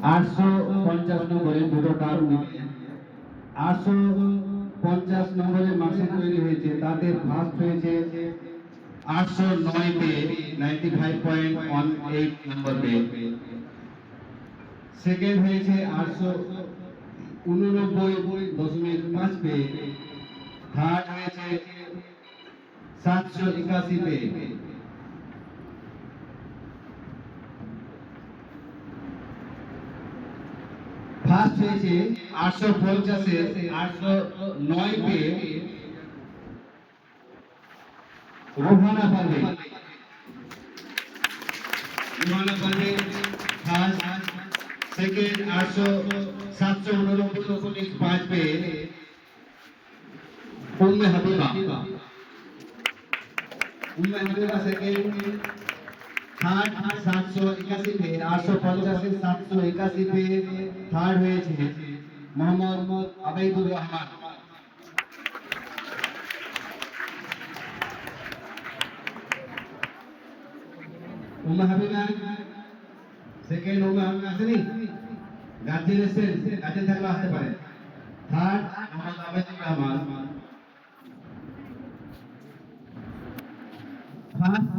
850 নম্বরে দুটো টার্ম নিয়ে 850 নম্বরের মার্কশিট তৈরি হয়েছে। তাদের ফার্স্ট হয়েছে 809 পেয়ে 95.18 নম্বর পেয়ে। সেকেন্ড হয়েছে 889.5 পেয়ে। থার্ড হয়েছে 781 পেয়ে। ফার্স্ট হয়েছে 850 809 পেয়ে রোহানা পান্ডে। রোহানা পান্ডে ফার্স্ট। সেকেন্ড 789.5 পেয়ে उम्मे हबीबा। उम्मे हबीबा सेकेंड। थर्ड 781 पे 850 से 781 पे थर्ड হয়েছে মোহাম্মদ আবেদুর রহমান। উম্মে হাবিবা সেকেন্ড। উম্মে হাবিবা আসেনি, গার্জিয়ান এসেছেন, গার্জিয়ান থাকলে আসতে পারে। থার্ড মোহাম্মদ আবেদুর রহমান। ফার্স্ট